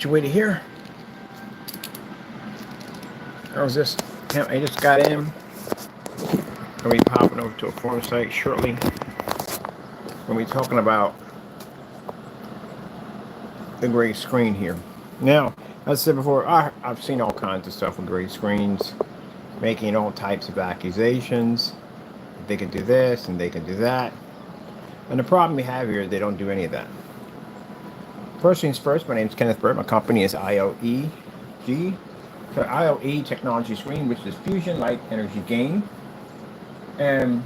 Situated here. How's this? I just got in. I'll be popping over to a forum site shortly. We'll be talking about the gray screen here. Now, as I said before, I've seen all kinds of stuff with gray screens, making all types of accusations. They can do this and they can do that. And the problem we have here is they don't do any of that. First things first, my name is Kenneth Bird. My company is ILEG. So ILE technology screen, which is fusion light energy gain. And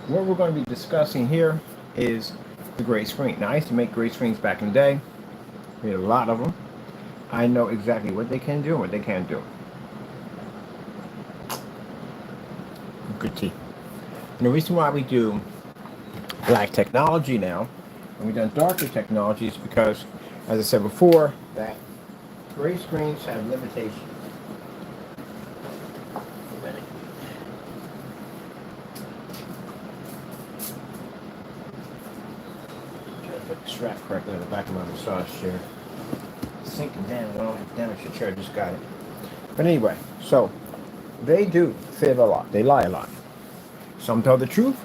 what we're going to be discussing here is the gray screen. Now, I used to make gray screens back in the day. We had a lot of them. I know exactly what they can do and what they can't do. Good tea. And the reason why we do black technology now, and we've done darker technology, is because, as I said before, that gray screens have limitations. Try to put the strap correctly on the back of my massage chair. It's sinking down. I don't have to damage the chair. I just got it. But anyway, so they do say a lot. They lie a lot. Some tell the truth.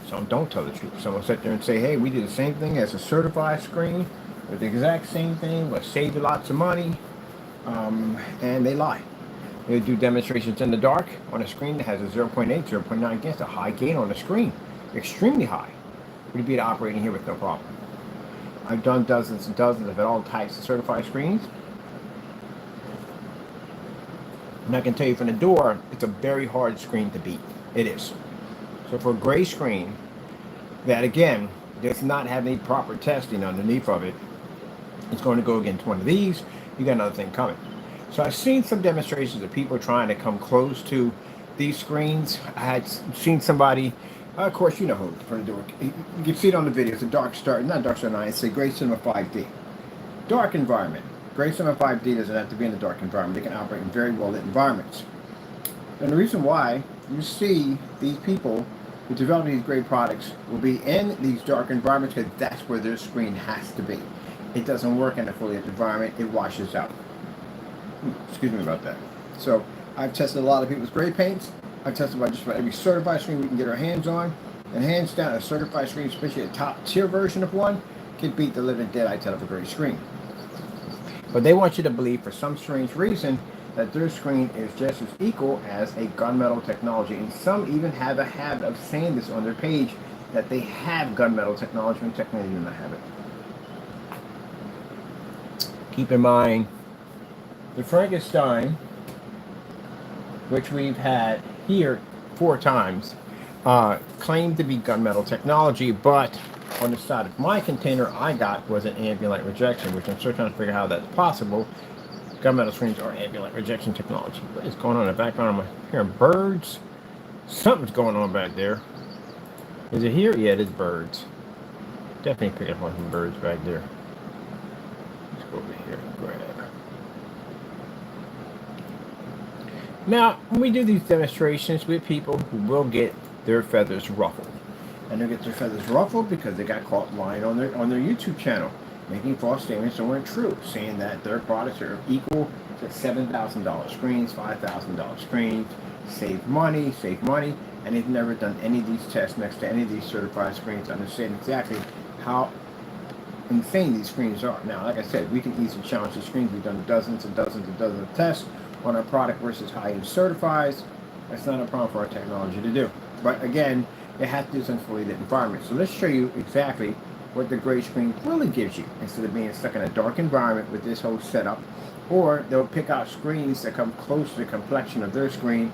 Some don't tell the truth. Some will sit there and say, hey, we did the same thing as a certified screen. With the exact same thing. We'll save you lots of money. And they lie. They do demonstrations in the dark on a screen that has a 0.8, 0.9 gain. It's a high gain on the screen. Extremely high. We'd be operating here with no problem. I've done dozens and dozens of all types of certified screens. And I can tell you from the door, it's a very hard screen to beat. It is. So for a gray screen that, again, does not have any proper testing underneath of it, it's going to go against one of these. You got another thing coming. So I've seen some demonstrations of people trying to come close to these screens. I had seen somebody, of course, you know who, from the door. You can see it on the video. It's a Dark Star, not Dark Star 9, it's a Gray Cinema 5D. Dark environment. Gray Cinema 5D doesn't have to be in a dark environment. They can operate in very well lit environments. And the reason why you see these people who develop these great products will be in these dark environments because that's where their screen has to be. It doesn't work in a fully lit environment. It washes out. Excuse me about that. So I've tested a lot of people's gray paints. I've tested about just about every certified screen we can get our hands on. And hands down, a certified screen, especially a top tier version of one, can beat the living dead out of a gray screen. But they want you to believe, for some strange reason, that their screen is just as equal as a gunmetal technology. And some even have a habit of saying this on their page, that they have gunmetal technology, and technically do not have it. Keep in mind, the Frankenstein, which we've had here 4 times, claimed to be gunmetal technology, but on the side of my container I got was an ambient light rejection, which I'm still trying to figure out how that's possible. Gunmetal screens are ambient light rejection technology. What is going on in the background? I'm hearing birds. Something's going on back there. Is it here? Yeah, it is birds. Definitely picking up on some birds back there. Let's go over here and grab. Now, when we do these demonstrations with people who will get their feathers ruffled, and they'll get their feathers ruffled because they got caught lying on their YouTube channel, making false statements that weren't true, saying that their products are equal to $7,000 screens, $5,000 screens, save money, and they've never done any of these tests next to any of these certified screens to understand exactly how insane these screens are. Now, like I said, we can easily challenge the screens. We've done dozens and dozens and dozens of tests on our product versus high-end certifies. That's not a problem for our technology to do. But again, it has to do this in fully lit environment. So let's show you exactly what the gray screen really gives you instead of being stuck in a dark environment with this whole setup. Or they'll pick out screens that come close to the complexion of their screen.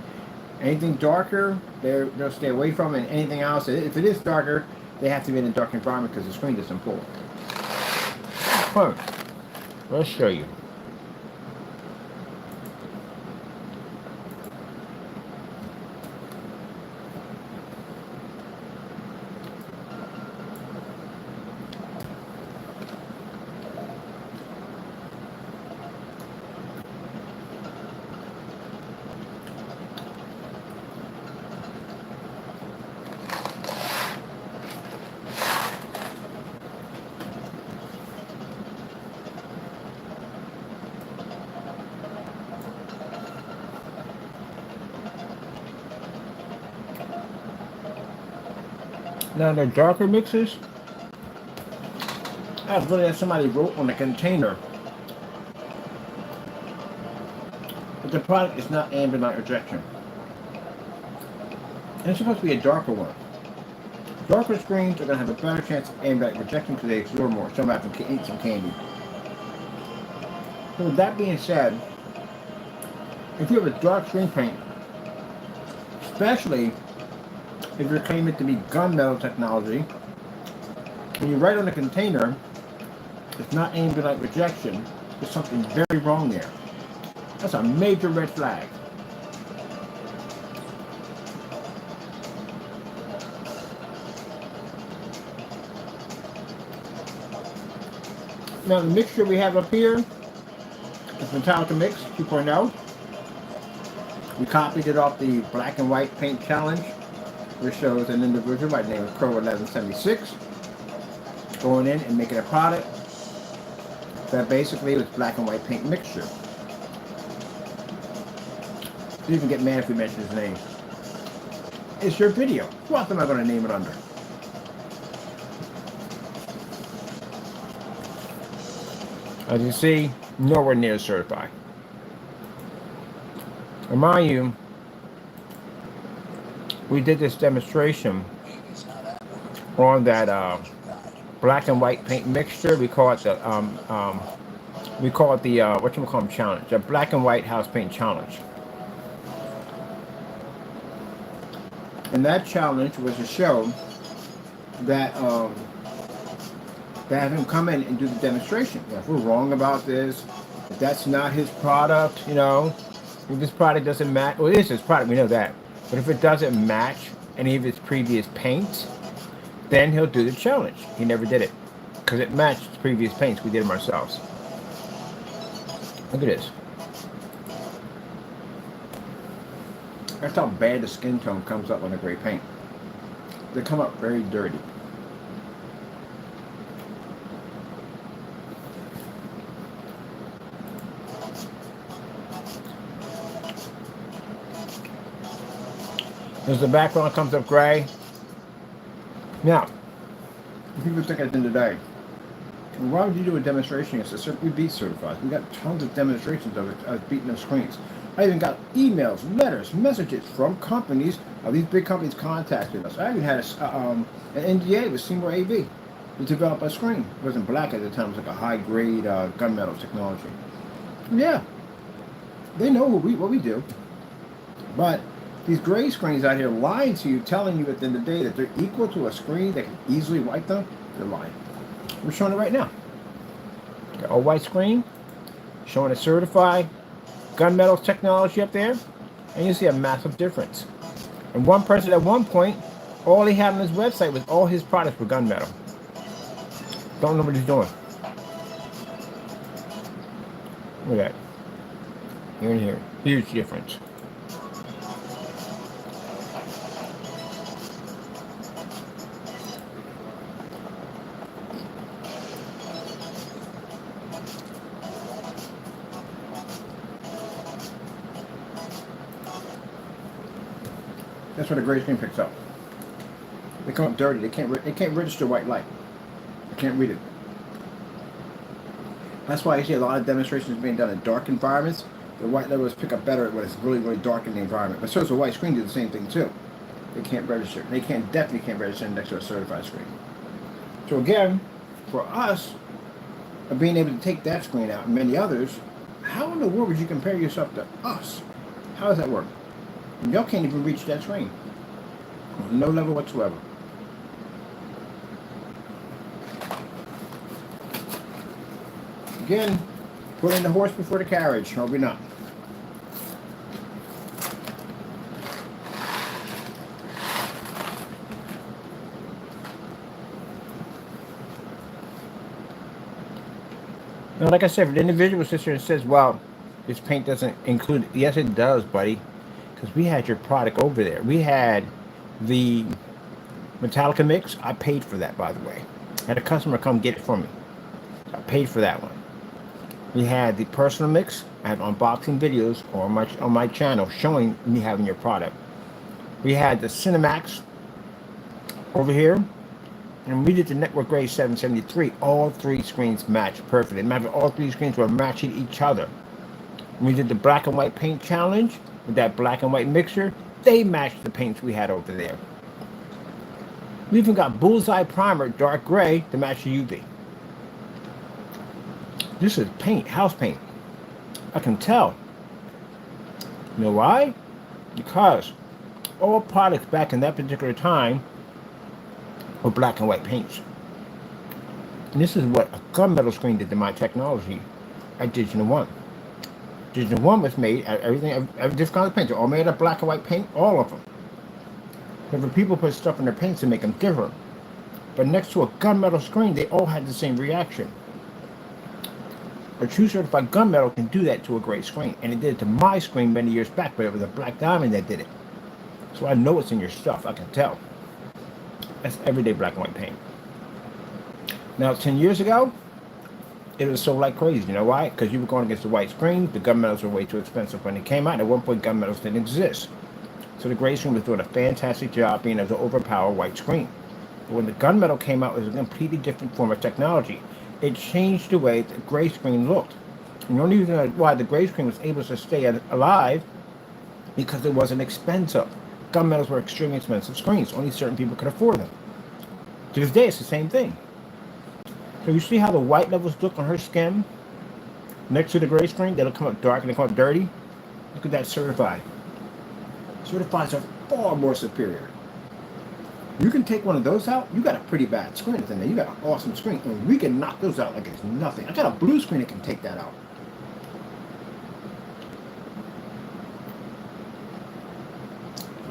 Anything darker, they'll stay away from, and anything else, if it is darker, they have to be in a dark environment because the screen doesn't pull. Let's show you. Now the darker mixes, that's really that somebody wrote on the container. But the product is not ambient light rejection. And it's supposed to be a darker one. Darker screens are going to have a better chance of ambient light rejection because they absorb more. Somebody can eat some candy. So with that being said, if you have a dark screen paint, especially if you're claiming it to be gunmetal technology, and you write on the container, it's not ambient light rejection, there's something very wrong there. That's a major red flag. Now the mixture we have up here is metallic mix 2.0. We copied it off the black and white paint challenge, which shows an individual by the name of Crow 1176 going in and making a product that basically was black and white paint mixture. Don't even get mad if we mention his name. It's your video. What am I going to name it under? As you see, nowhere near certified. And mind you, we did this demonstration on that black and white paint mixture. We call it the whatchamacallit challenge, the black and white house paint challenge. And that challenge was to show that have him come in and do the demonstration. Now, if we're wrong about this, if that's not his product, you know, if this product doesn't match, well, it is his product, we know that. But if it doesn't match any of his previous paints, then he'll do the challenge. He never did it because it matched his previous paints. We did them ourselves. Look at this. That's how bad the skin tone comes up on a gray paint. They come up very dirty. As the background comes up gray. Now, people think at the end of the day, why would you do a demonstration? It's we beat certified. We got tons of demonstrations of it, beating those screens. I even got emails, letters, messages from companies. These big companies contacted us. I even had an NDA with Seymour AV to develop a screen. It wasn't black at the time. It was like a high-grade gunmetal technology. Yeah, they know what we do. But these gray screens out here lying to you, telling you at the end of the day that they're equal to a screen that can easily wipe them, they're lying. We're showing it right now. Got a white screen, showing a certified gunmetal technology up there, and you see a massive difference. And one person at one point, all he had on his website was all his products were gunmetal. Don't know what he's doing. Look at that. Here and here. Huge difference. That's what a gray screen picks up. They come up dirty. They can't register white light. They can't read it. That's why you see a lot of demonstrations being done in dark environments. The white levels pick up better when it's really, really dark in the environment. But so does a white screen do the same thing too. They can't register. They definitely can't register next to a certified screen. So again, for us, being able to take that screen out and many others, how in the world would you compare yourself to us? How does that work? Y'all can't even reach that screen. No level whatsoever. Again, putting the horse before the carriage, or we not. Now, like I said, if the individual sits here and says, well, this paint doesn't include, yes, it does, buddy. Because we had your product over there. We had the Metallica mix. I paid for that, by the way. I had a customer come get it for me. I paid for that one. We had the personal mix. I have unboxing videos on my channel showing me having your product. We had the Cinemax over here, and we did the network grade 773, all three screens matched perfectly. Imagine all three screens were matching each other. When we did the black and white paint challenge with that black and white mixture, they matched the paints we had over there. We even got bullseye primer, dark gray, to match the UV. This is paint, house paint. I can tell. You know why? Because all products back in that particular time were black and white paints. And this is what a gunmetal screen did to my technology at Digital One. Digital One was made, every different kind of paint, they're all made of black and white paint, all of them. So for people put stuff in their paints to make them different. But next to a gunmetal screen, they all had the same reaction. A true certified gunmetal can do that to a gray screen. And it did it to my screen many years back, but it was a black diamond that did it. So I know what's in your stuff, I can tell. That's everyday black and white paint. Now, 10 years ago, it was so like crazy. You know why? Because you were going against the white screen. The gunmetals were way too expensive when they came out. At one point, gunmetals didn't exist. So the gray screen was doing a fantastic job being able to overpower white screen. But when the gunmetal came out, it was a completely different form of technology. It changed the way the gray screen looked. And the only reason why the gray screen was able to stay alive because it wasn't expensive. Gunmetals were extremely expensive screens. Only certain people could afford them. To this day, it's the same thing. So you see how the white levels look on her skin next to the gray screen? They'll come up dark and they come up dirty. Look at that certified. Certifieds are far more superior. You can take one of those out, you got a pretty bad screen. Then you got an awesome screen. And we can knock those out like it's nothing. I got a blue screen that can take that out.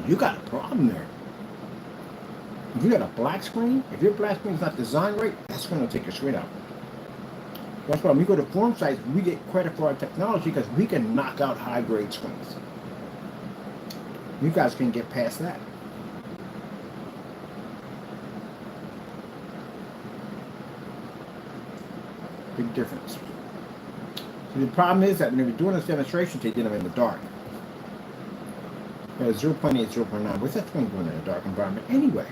You got a problem there. If you got a black screen, if your black screen is not designed right, that's going to take your screen out. That's why when we go to forum sites, we get credit for our technology because we can knock out high-grade screens. You guys can get past that. Big difference. So the problem is that when they were doing this demonstration, they did them in the dark. 0.8, 0.9. What's that screen doing in a dark environment anyway?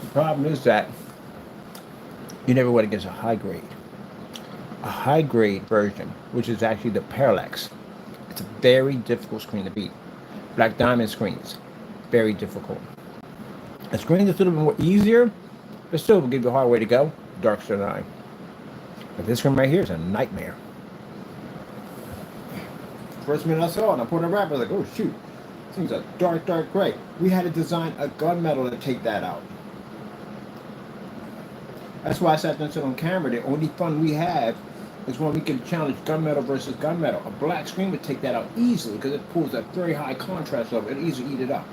The problem is that you never went against a high grade. A high grade version, which is actually the parallax. It's a very difficult screen to beat. Black diamond screens, very difficult. A screen that's a little bit more easier, but still will give you a hard way to go, dark star 9. But this screen right here is a nightmare. First minute I saw it, and I put it on wrap, I was like, oh shoot, this thing's a dark, dark gray. We had to design a gunmetal to take that out. That's why I sat there and said on camera, the only fun we have is when we can challenge gunmetal versus gunmetal. A black screen would take that out easily because it pulls a very high contrast level. It'd easily eat it up.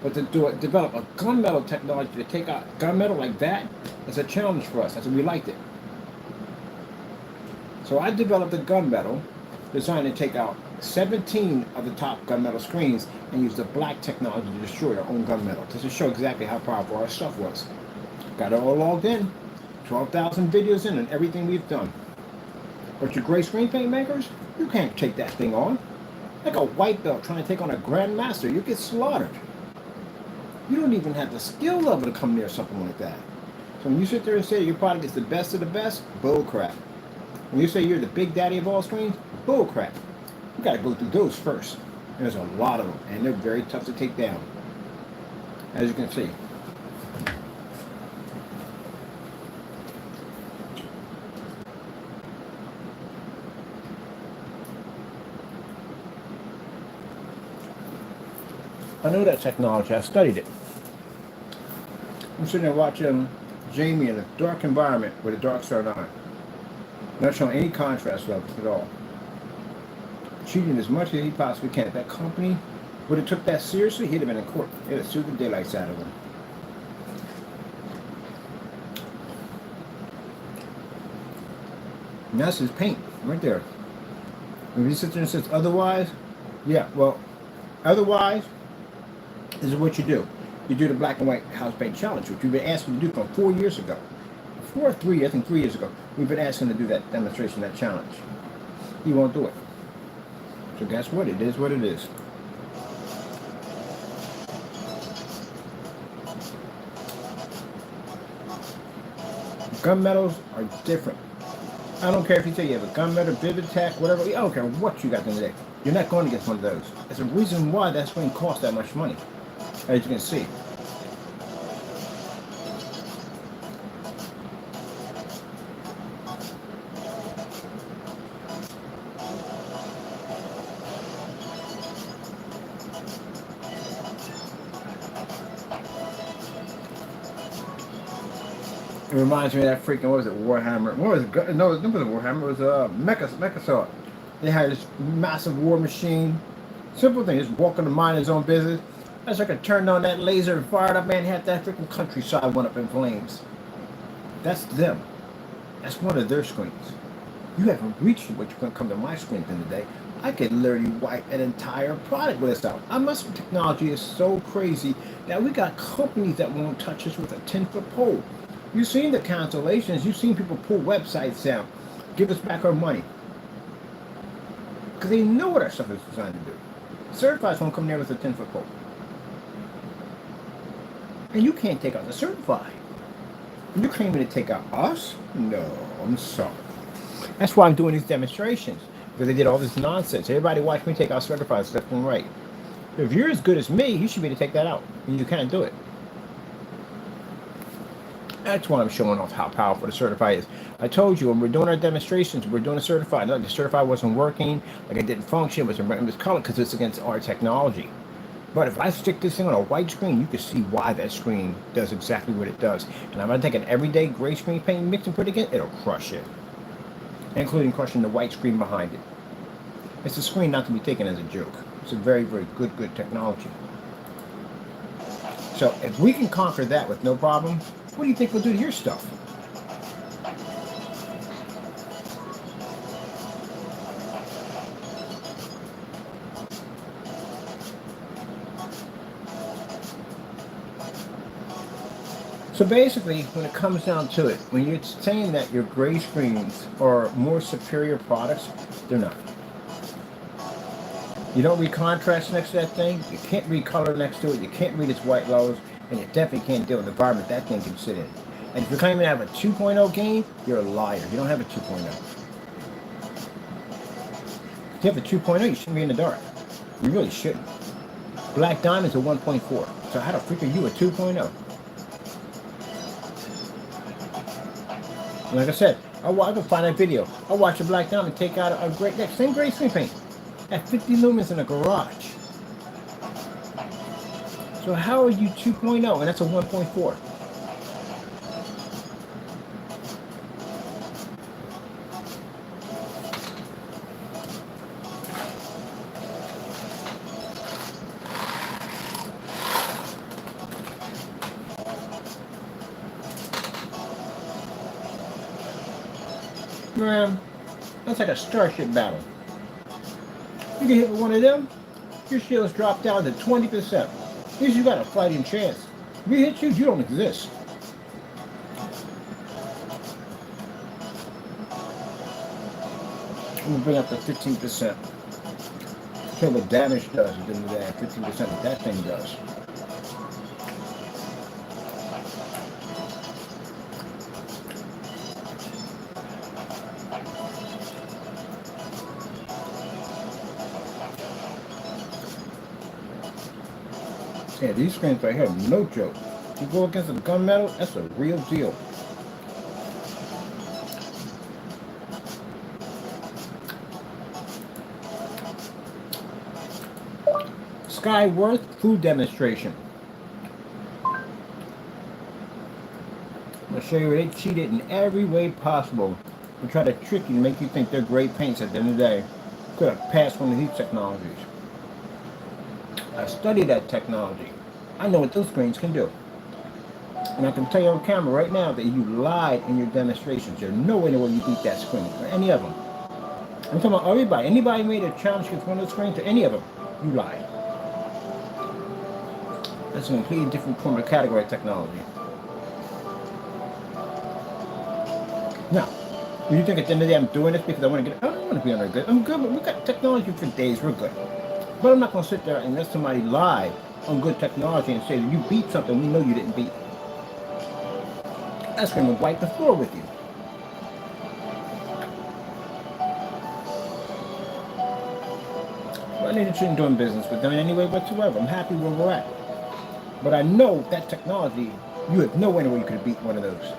But to develop a gunmetal technology to take out gunmetal like that is a challenge for us. That's why we liked it. So I developed a gunmetal designed to take out 17 of the top gunmetal screens and use the black technology to destroy our own gunmetal. Just to show exactly how powerful our stuff was. Got it all logged in. 12,000 videos in and everything we've done. But your gray screen paint makers, you can't take that thing on. Like a white belt trying to take on a grandmaster, you get slaughtered. You don't even have the skill level to come near something like that. So when you sit there and say your product is the best of the best, bull crap. When you say you're the big daddy of all screens, bull crap. You got to go through those first. And there's a lot of them, and they're very tough to take down. As you can see. I know that technology. I studied it. I'm sitting there watching Jamie in a dark environment with a dark star 9. Not showing any contrast levels at all. Cheating as much as he possibly can. If that company would have took that seriously, he'd have been in court. They'd have sued the daylights out of him. And that's his paint, right there. If he sits there and says otherwise, yeah, well, otherwise, this is what you do. You do the black and white house paint challenge, which we've been asking to do from 4 years ago. 4 or 3, I think 3 years ago. We've been asking to do that demonstration, that challenge. He won't do it. So guess what? It is what it is. Gunmetals are different. I don't care if you say you have a gunmetal, Vivid-Tech, whatever. I don't care what you got today. You're not going to get one of those. There's a reason why that screen costs that much money, as you can see. It reminds me of that freaking, what was it, Warhammer? What was it? No, it wasn't Warhammer. It was Mecha. They had this massive war machine. Simple thing, just walking to mind his own business. As I could turn on that laser and fire it up, man, half that freaking countryside went up in flames. That's them. That's one of their screens. You haven't reached what you're going to come to my screen in the day. I could literally wipe an entire product list out. Our muscle technology is so crazy that we got companies that won't touch us with a 10-foot pole. You've seen the cancellations. You've seen people pull websites down. Give us back our money. Because they know what our stuff is designed to do. Certifieds won't come there with a 10-foot pole. And you can't take out the certified. You're claiming to take out us? No, I'm sorry. That's why I'm doing these demonstrations. Because they did all this nonsense. Everybody watch me take out certifieds left and right. If you're as good as me, you should be able to take that out. And you can't do it. That's why I'm showing off how powerful the certified is. I told you when we're doing our demonstrations, we're doing a certified. Like the certified wasn't working, like it didn't function, it was colored because it's against our technology. But if I stick this thing on a white screen, you can see why that screen does exactly what it does. And if I take an everyday gray screen paint mix and put it again, it'll crush it. Including crushing the white screen behind it. It's a screen not to be taken as a joke. It's a very, very good technology. So if we can conquer that with no problem, what do you think we'll do to your stuff? So basically, when it comes down to it, when you're saying that your gray screens are more superior products, they're not. You don't read contrast next to that thing, you can't read color next to it, you can't read its white lows, and you definitely can't deal with the environment that thing can sit in. And if you're claiming to have a 2.0 gain, you're a liar. You don't have a 2.0. If you have a 2.0, you shouldn't be in the dark. You really shouldn't. Black Diamond's a 1.4. So how the freak are you a 2.0? Like I said, I can find that video. I watched a Black Diamond take out that same gray screen paint at 50 lumens in a garage. So how are you 2.0 and that's a 1.4? Man, that's like a starship battle. You get hit with one of them, your shields drop down to 20%. At least you got a fighting chance. If we hit you, you don't exist. I'm gonna bring up to 15%. Okay, what damage does at the end of the day, 15% of that thing does. Yeah, these screens right here, no joke. You go against the gunmetal, that's a real deal. Skyworth food demonstration. I'm going to show you where they cheated in every way possible to try to trick you and make you think they're great paints at the end of the day. Could have passed one of these technologies. I studied that technology. I know what those screens can do. And I can tell you on camera right now that you lied in your demonstrations. There's no way in the world you beat that screen, or any of them. I'm talking about everybody. Anybody made a challenge with one of the screens, or any of them, you lied. That's a completely different form of category of technology. Now, do you think at the end of the day I'm doing this because I want to get? I don't want to be under good. I'm good, but we got technology for days. We're good. But I'm not going to sit there and let somebody lie on good technology and say that you beat something we know you didn't beat. That's going to wipe the floor with you. I'm not interested in doing business with them in any way whatsoever. I'm happy where we're at. But I know that technology, you have no way in the way you could have beat one of those.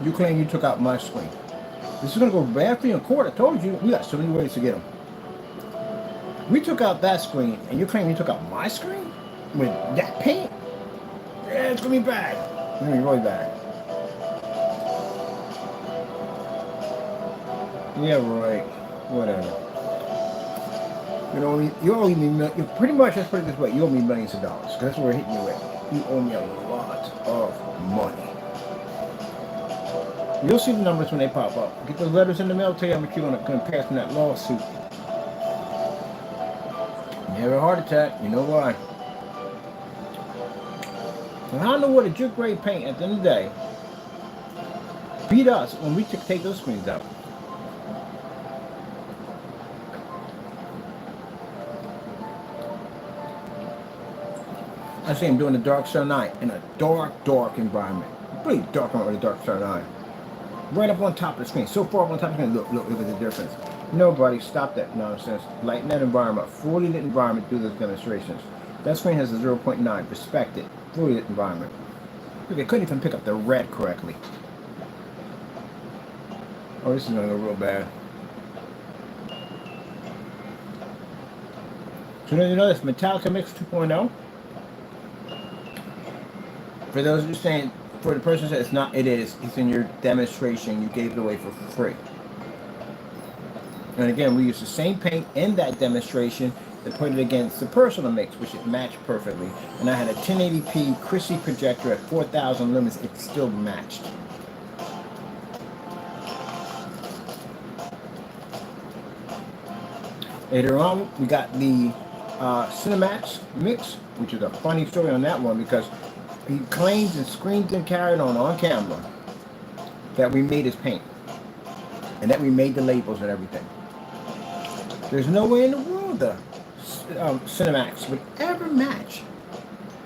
You claim you took out my screen. This is going to go bad for you in court. I told you, we got so many ways to get them. We took out that screen, and you claim you took out my screen? With that paint? Yeah, it's going to be bad. It's going to be really bad. Yeah, right. Whatever. You owe me, you pretty much, let's put it this way, you owe me millions of dollars. Because that's where we're hitting you with. You owe me a lot of money. You'll see the numbers when they pop up. Get those letters in the mail, tell you how much you're going to pass in that lawsuit. You have a heart attack, you know why. And I don't know what a jerk grade paint at the end of the day beat us when we take those screens out. I see him doing the dark star 9 in a dark environment. Pretty dark on the dark star 9. Right up on top of the screen. So far up on top of the screen. Look at the difference. Nobody stop that nonsense. Lighten that environment. Fully lit environment through those demonstrations. That screen has a 0.9. Respect it. Fully lit environment. Look, they couldn't even pick up the red correctly. Oh, this is going to go real bad. So you know this Metallica Mix 2.0? For those who are saying, for the person that it's not, it is. It's in your demonstration. You gave it away for free. And again, we used the same paint in that demonstration to put it against the personal mix, which it matched perfectly. And I had a 1080p Chrissy projector at 4,000 lumens. It still matched. Later on, we got the Cinemax mix, which is a funny story on that one because he claims and screams and carried on camera that we made his paint and that we made the labels and everything. There's no way in the world the Cinemax would ever match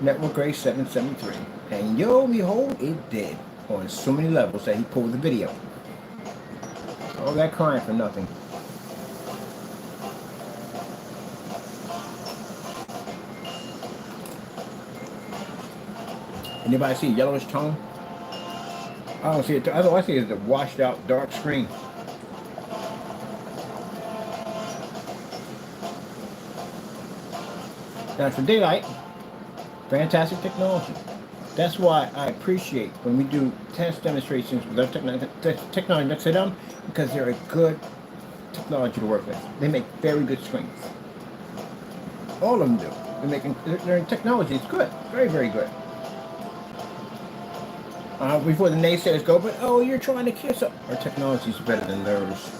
Network Gray 773. And yo, behold, it did on so many levels that he pulled the video. All that crying for nothing. Anybody see yellowish tone? I don't see it. All I see is the washed out dark screen. Now for daylight, fantastic technology. That's why I appreciate when we do test demonstrations with our technology next to them, because they're a good technology to work with. They make very good screens. All of them do. Their technology is good, very, very good. Before the naysayers go, but oh, you're trying to kiss up. Our technology is better than theirs.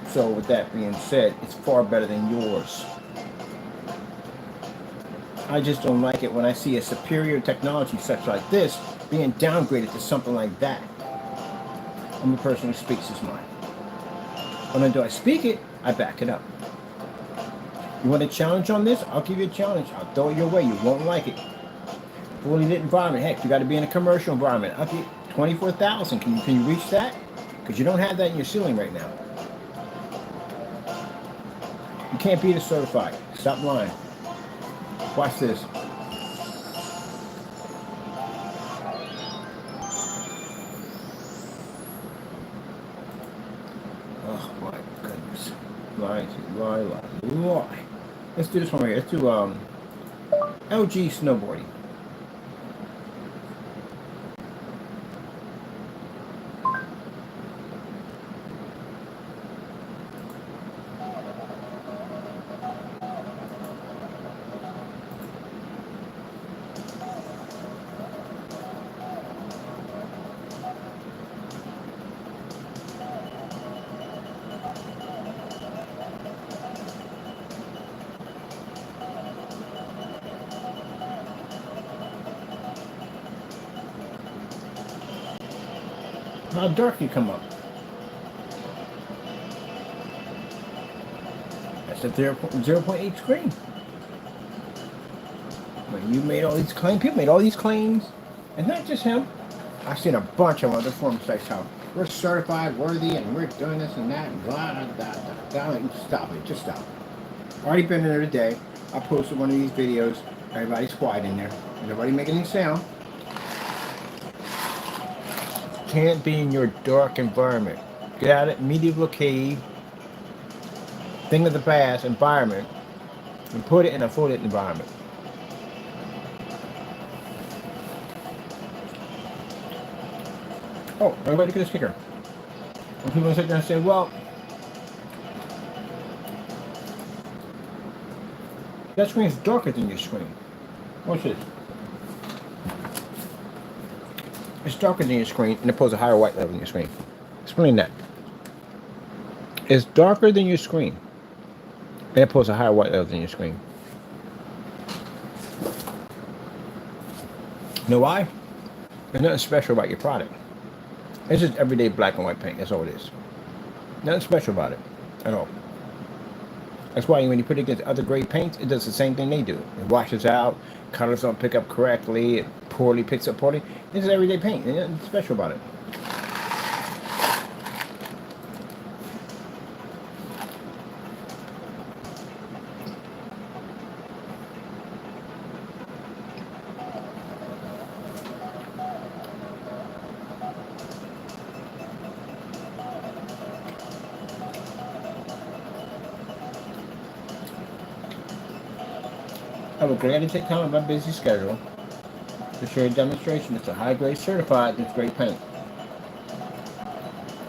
So with that being said, it's far better than yours. I just don't like it when I see a superior technology such like this being downgraded to something like that. I'm a person who speaks his mind. When do I speak it, I back it up. You want a challenge on this? I'll give you a challenge. I'll throw it your way. You won't like it. Fully lit environment. Heck, you got to be in a commercial environment. Up to 24,000. Can you reach that? Because you don't have that in your ceiling right now. You can't beat a certified. Stop lying. Watch this. Oh my goodness. Lie. Let's do this one right here. Let's do LG snowboarding. How dark you come up? That's a 0.8 screen. When you made all these claims, people made all these claims, and not just him. I've seen a bunch of other forum sites how we're certified, worthy, and we're doing this and that, and blah, blah, blah, blah. Stop it, just stop. Already been there today. I posted one of these videos. Everybody's quiet in there. Nobody making any sound. Can't be in your dark environment. Get out of medieval cave, thing of the past environment, and put it in a full lit environment. Oh, everybody look at this kicker. And people sit there and say, well, that screen is darker than your screen. Watch this. It's darker than your screen and it pulls a higher white level than your screen. Explain that. It's darker than your screen and it pulls a higher white level than your screen. You know why? There's nothing special about your product. It's just everyday black and white paint. That's all it is. Nothing special about it at all. That's why when you put it against other grade paints, it does the same thing they do. It washes out, colors don't pick up correctly, it poorly picks up poorly. This is everyday paint. There's nothing special about it. I will gladly take time out of my busy schedule to share a demonstration. It's a high-grade certified, it's great paint.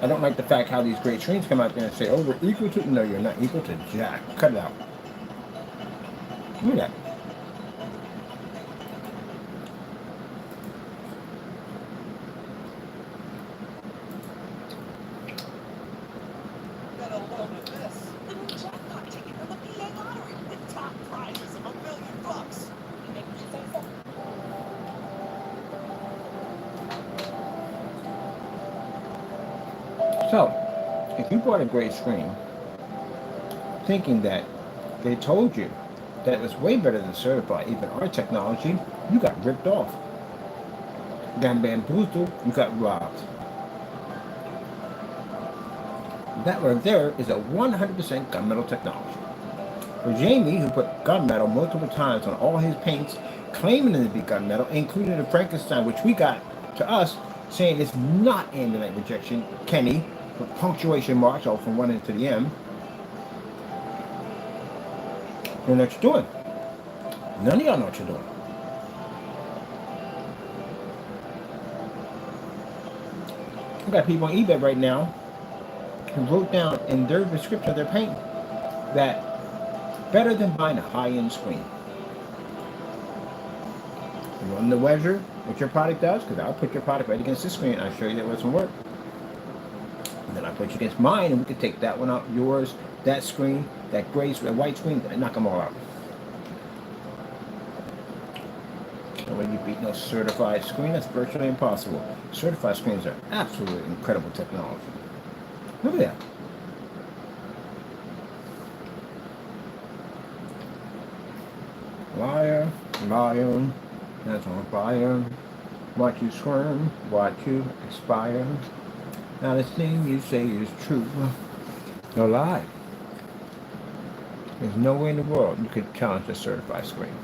I don't like the fact how these great screens come out there and say, oh, we're equal to... No, you're not equal to jack. Cut it out. Look at that. So, if you bought a great screen thinking that they told you that it was way better than certified, even our technology, you got ripped off. You got bamboozled, you got robbed. That right there is a 100% gunmetal technology. For Jamie, who put gunmetal multiple times on all his paints, claiming it to be gunmetal, including the Frankenstein, which we got to us, saying it's not ambient rejection, Kenny, with punctuation marks, all from one end to the end. You don't know what you're doing. None of y'all know what you're doing. I got people on eBay right now who wrote down in their description of their paint that better than buying a high-end screen. You want to measure what your product does? Because I'll put your product right against this screen and I'll show you that it doesn't work. And then I put you against mine and we can take that one out, yours, that screen, that gray, that white screen, and knock them all out. No way you beat no certified screen. That's virtually impossible. Certified screens are absolutely incredible technology. Look at that. Volume, that's on fire. Watch you squirm, watch you expire. Now the thing you say is true. No lie. There's no way in the world you could challenge a certified screen.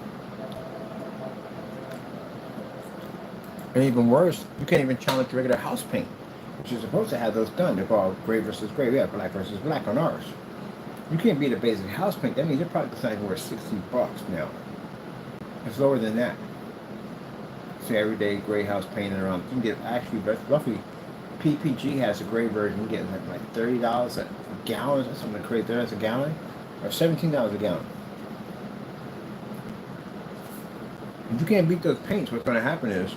And even worse, you can't even challenge regular house paint, which is supposed to have those done. They're called gray versus gray. We have black versus black on ours. You can't beat a basic house paint. That means your product is not even worth $60 now. It's lower than that. See, everyday gray house paint around. You can get actually roughly. PPG has a gray version. You can get like $30 a gallon. That's something crazy. $30 a gallon, or $17 a gallon. If you can't beat those paints, what's going to happen is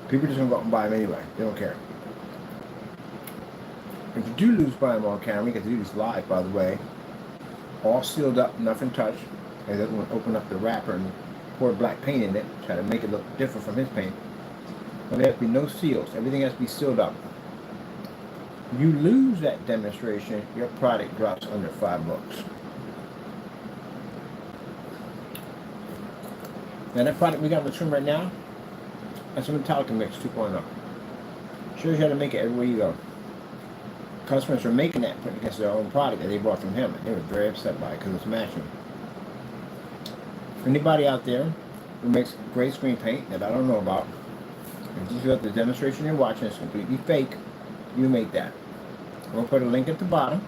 people are just going to go out and buy them anyway. They don't care. If you do lose buy them on camera, you get to do this live, by the way. All sealed up, nothing touched. And then we'll open up the wrapper and pour black paint in it, try to make it look different from his paint. But there has to be no seals. Everything has to be sealed up. If you lose that demonstration, your product drops under $5. Now that product we got in the trim right now, that's a Metallica Mix 2.0. Shows you how to make it everywhere you go. Customers are making that, putting against their own product that they bought from him. They were very upset by it because it's matching. Anybody out there who makes gray screen paint that I don't know about, if you feel that the demonstration you're watching is completely fake, you make that. I'm going to put a link at the bottom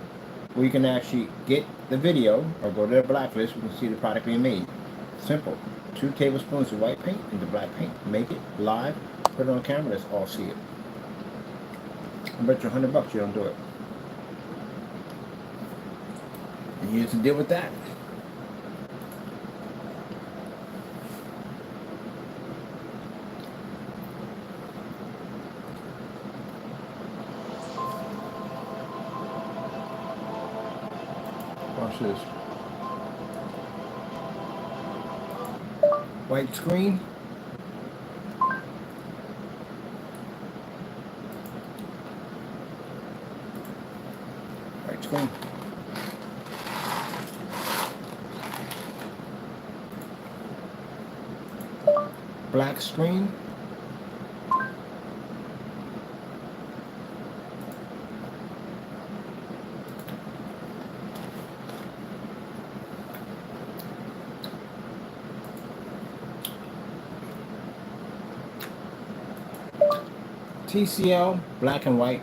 where you can actually get the video or go to the blacklist. You can see the product being made. Simple. 2 tablespoons of white paint into black paint. Make it live. Put it on camera. Let's all see it. I bet you $100 you don't do it. And you have to deal with that. Watch this. White screen. White screen. Black screen. TCL, black and white.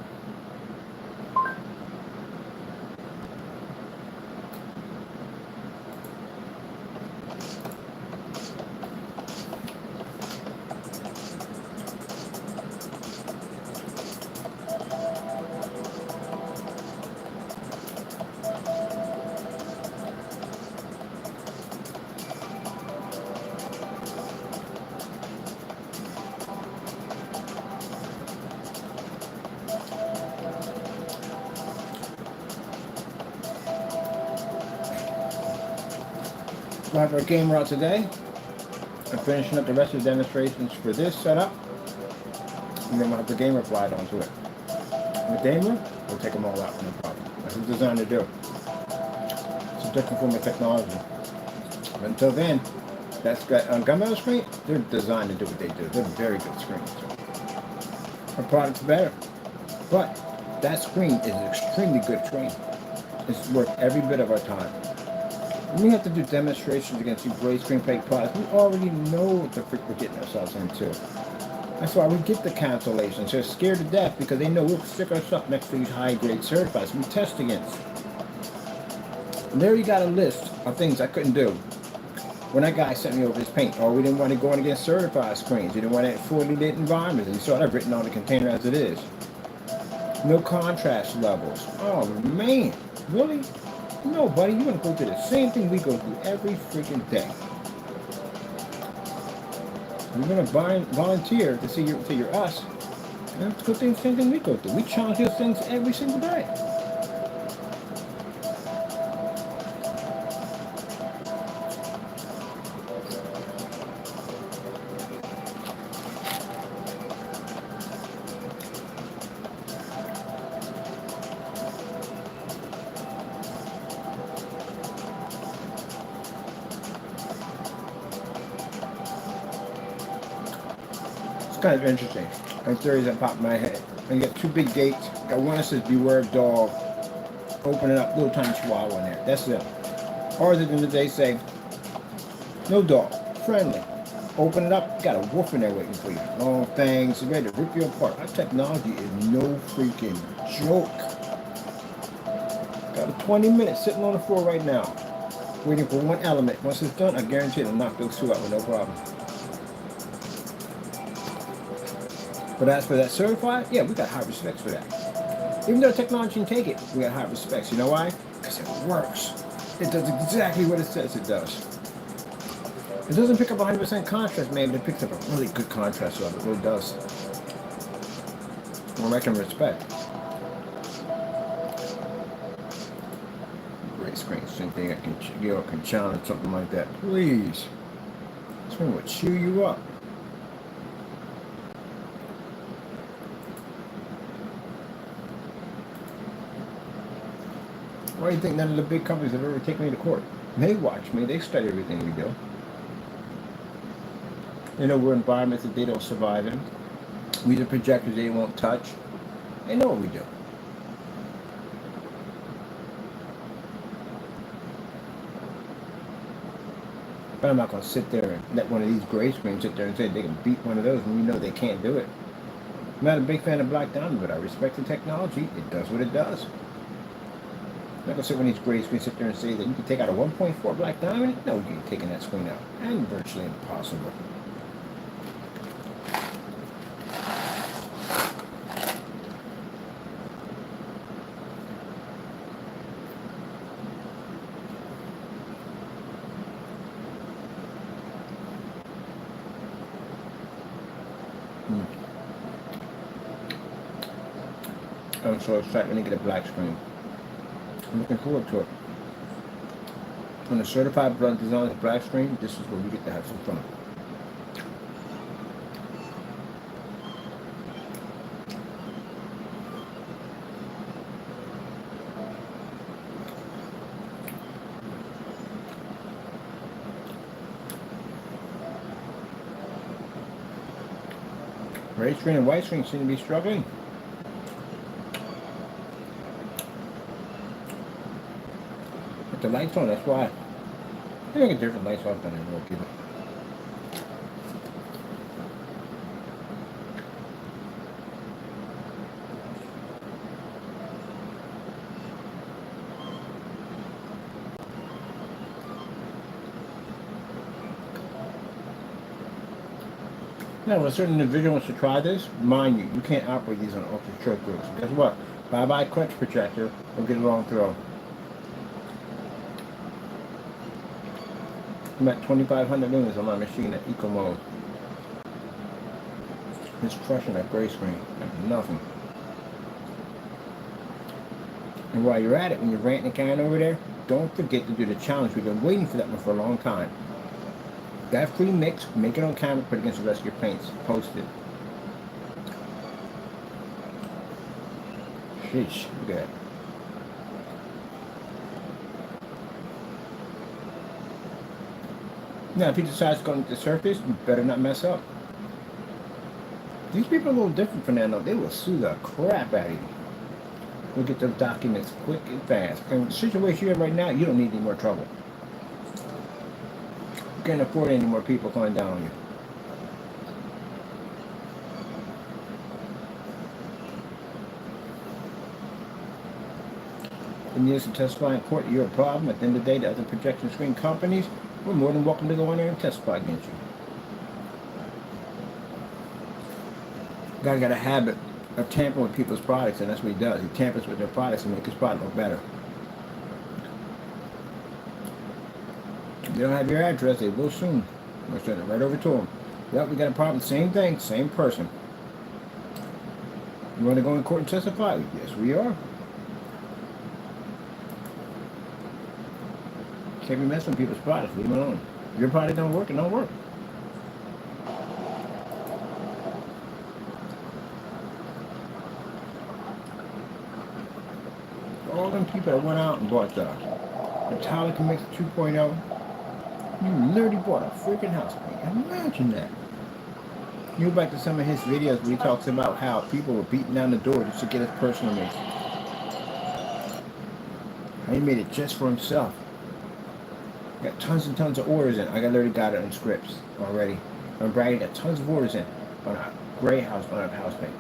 We'll have our gamer out today. I'm finishing up the rest of the demonstrations for this setup. And then we'll have the gamer applied onto it. And the gamer, we'll take them all out, no problem. That's what it's designed to do. It's a different form of technology. But until then, that's got on gunmetal screen, they're designed to do what they do. They're very good screens. So our product's better. But that screen is an extremely good screen. It's worth every bit of our time. We have to do demonstrations against these gray screen paint products. We already know what the frick we're getting ourselves into. That's why we get the cancellations. They're scared to death because they know we'll stick our stuff next to these high-grade certifieds we test against. And there you got a list of things I couldn't do. When that guy sent me over his paint, we didn't want to go in against certified screens. We didn't want it fully lit environments. You saw that written on the container as it is. No contrast levels. Oh man, really? No, buddy, you're going to go through the same thing we go through every freaking day. You're going to volunteer to see you're us. And let's go through the same thing we go through. We challenge those things every single day. kind of interesting. And theories that pop in my head. And you got two big gates. Got one that says beware of dog. Open it up, little tiny chihuahua in there. That's it. Ours at the end of the day say, no dog, friendly. Open it up, got a wolf in there waiting for you. Long fangs, ready to rip you apart. Our technology is no freaking joke. Got a 20 minutes sitting on the floor right now, waiting for one element. Once it's done, I guarantee it'll knock those two out with no problem. But as for that certified, yeah, we got high respects for that. Even though technology can take it, we got high respects. You know why? Because it works. It does exactly what it says it does. It doesn't pick up 100% contrast, maybe it picks up a really good contrast level. It really does. Well, I can respect. Great screen, same thing. I can challenge something like that. Please. This screen will chew you up. Why do you think none of the big companies have ever taken me to court? They watch me. They study everything we do. They know we're environments that they don't survive in. We the projectors they won't touch. They know what we do. But I'm not going to sit there and let one of these gray screens sit there and say they can beat one of those when we know they can't do it. I'm not a big fan of Black Diamond, but I respect the technology. It does what it does. I'm not going to sit when these gray screens sit there and say that you can take out a 1.4 Black Diamond. No, you ain't taking that screen out. And virtually impossible. I'm so excited when they get a black screen. I'm looking forward to it. When the certified blunt design is black screen, this is where we get to have some fun. Gray screen and white screen seem to be struggling. With the lights on, that's why. I think a different lights off than I will keep it. Now, when a certain individual wants to try this, mind you, you can't operate these on ultra short groups. Guess what? Bye-bye quench projector, we'll get a long throw. I'm at 2,500 lumens on my machine at eco mode. It's crushing that gray screen like nothing. And while you're at it, when you're ranting and carrying over there, don't forget to do the challenge. We've been waiting for that one for a long time. That free mix, make it on camera, put it against the rest of your paints, post it. Sheesh, look at that. Now, if he decides to go into the surface, you better not mess up. These people are a little different from that, though. They will sue the crap out of you. We'll get those documents quick and fast. And the situation you're in right now, you don't need any more trouble. You can't afford any more people coming down on you. And yes, to testify in court, you're a problem. At the end of the day, the other projection screen companies, we're more than welcome to go in there and testify against you. Guy got a habit of tampering with people's products, and that's what he does. He tampers with their products and makes his product look better. If they don't have your address, they will soon. We'll send it right over to them. Yep, we got a problem. Same thing, same person. You want to go in court and testify? Yes, we are. Can't be messing with people's products. Leave them alone. If your product don't work, it don't work. All them people that went out and bought the Metallica Mix 2.0, you literally bought a freaking house paint. Imagine that. You go back to some of his videos where he talks about how people were beating down the door just to get his personal image. He made it just for himself. Got tons and tons of orders in. I already got it on scripts already. I'm bragging, got tons of orders in on a gray house, on a house paint.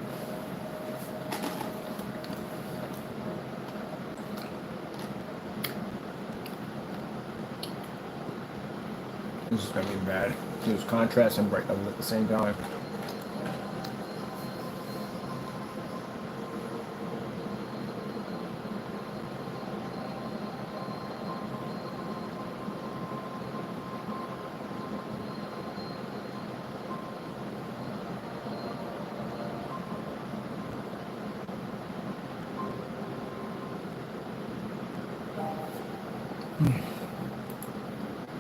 This is gonna be bad. There's contrast and bright at the same time.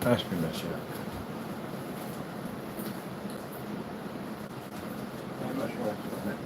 That's pretty much it. I'm not sure what's on it.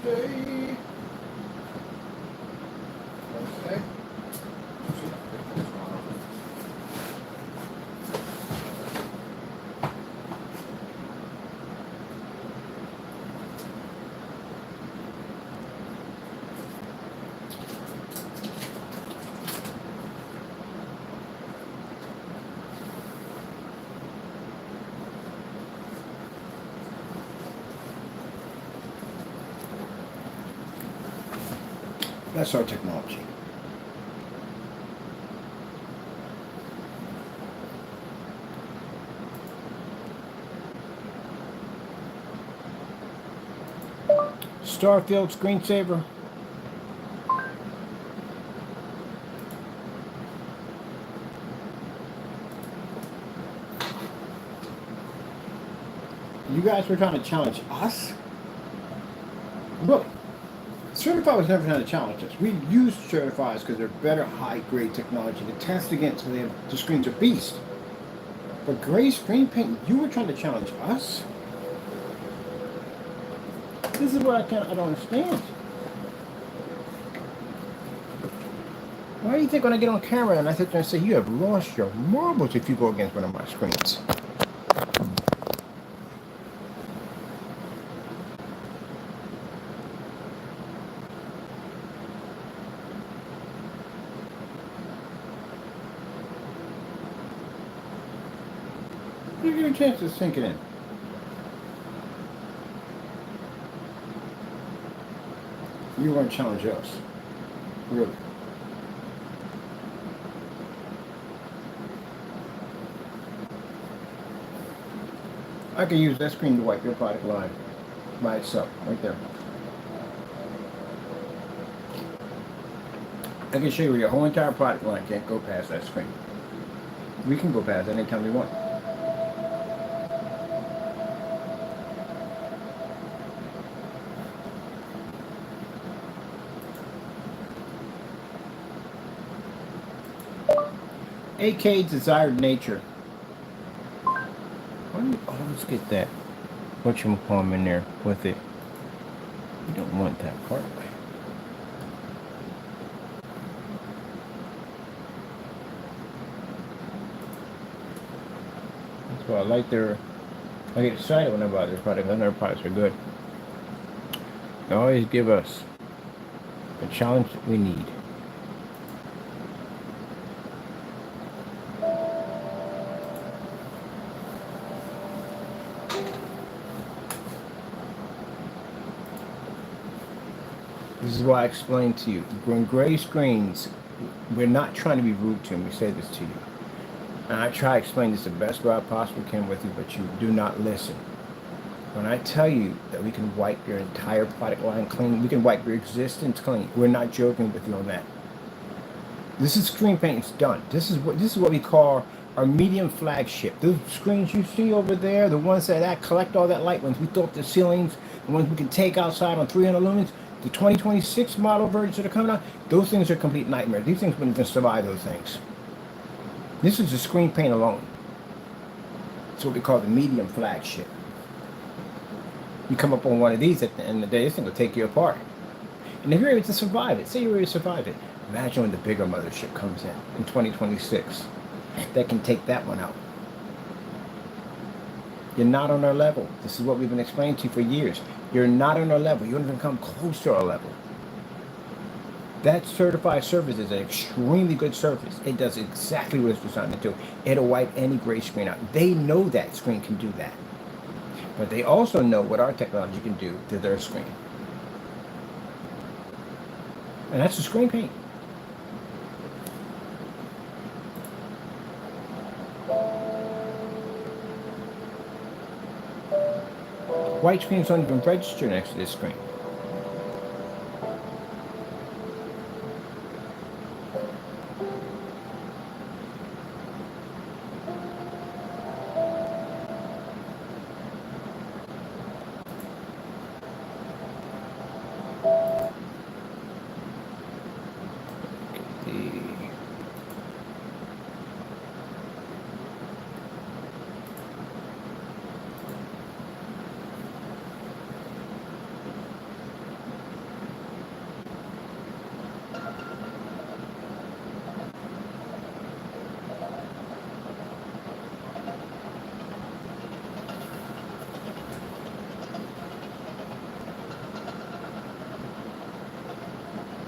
Stay. Okay. That's our technology. Starfield screensaver. You guys were trying to challenge us? Look. Certified was never trying to challenge us. We use certifieds because they're better high-grade technology to test against, so the screens are beast. But gray screen paint, you were trying to challenge us? This is what I don't understand. Why do you think when I get on camera and I sit there and say, you have lost your marbles if you go against one of my screens? Give you a chance to sink it in. You want to challenge us. Really. I can use that screen to wipe your product line by itself, right there. I can show you your whole entire product line can't go past that screen. We can go past it anytime we want. AK desired nature. Oh, let's get that. Whatchamacallit in there with it. You don't want that part. That's why I get excited when I buy their product. Their products are good. They always give us the challenge that we need. This is why I explained to you. When gray screens, we're not trying to be rude to them. We say this to you. And I try to explain this the best way I possibly can with you, but you do not listen. When I tell you that we can wipe your entire product line clean, we can wipe your existence clean. We're not joking with you on that. This is screen paint's done. This is what we call our medium flagship. Those screens you see over there, the ones that collect all that light, ones we thought the ceilings, the ones we can take outside on 300 lumens, the 2026 model versions that are coming out, those things are a complete nightmare. These things wouldn't even survive those things. This is the screen paint alone. It's what we call the medium flagship. You come up on one of these at the end of the day, this thing will take you apart. And if you're able to survive it, say you're able to survive it, imagine when the bigger mothership comes in 2026, that can take that one out. You're not on our level. This is what we've been explaining to you for years. You're not on our level. You don't even come close to our level. That certified surface is an extremely good surface. It does exactly what it's designed to do. It'll wipe any gray screen out. They know that screen can do that. But they also know what our technology can do to their screen. And that's the screen paint. White screens don't even register next to this screen.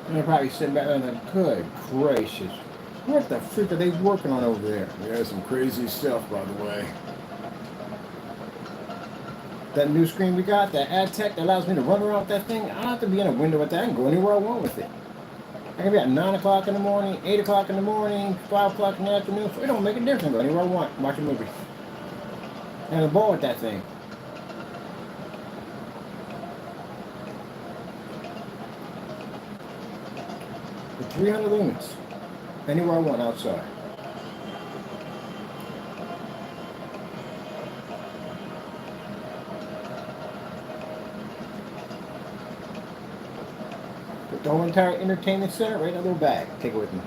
They're probably sitting back there and like, good gracious, what the freak are they working on over there? Yeah, some crazy stuff, by the way. That new screen we got, that ad tech that allows me to run around with that thing, I don't have to be in a window with that. I can go anywhere I want with it. I can be at 9 o'clock in the morning, 8 o'clock in the morning, 5 o'clock in the afternoon. So it don't make a difference. Go anywhere I want, watch a movie. And a ball with that thing. With 300 lumens. Anywhere I want outside. Put the whole entire entertainment center right in a little bag. Take it with me.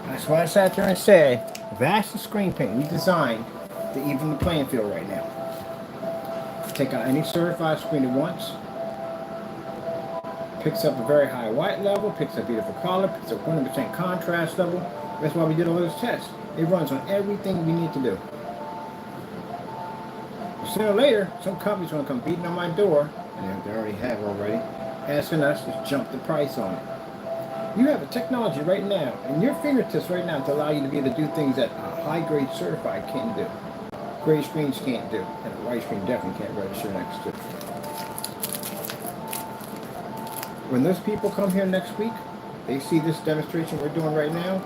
That's why I sat there and said, that's the screen paint we designed to even the playing field right now. Take out any certified screen at once, picks up a very high white level, picks up beautiful color, picks up 100% contrast level. That's why we did all those tests. It runs on everything we need to do. Sooner or later, some company's going to come beating on my door, and they already have already, asking us to jump the price on it. You have a technology right now, in your fingertips right now, to allow you to be able to do things that a high-grade certified can't do. Gray screens can't do, and a white screen definitely can't register next to it. When those people come here next week, they see this demonstration we're doing right now,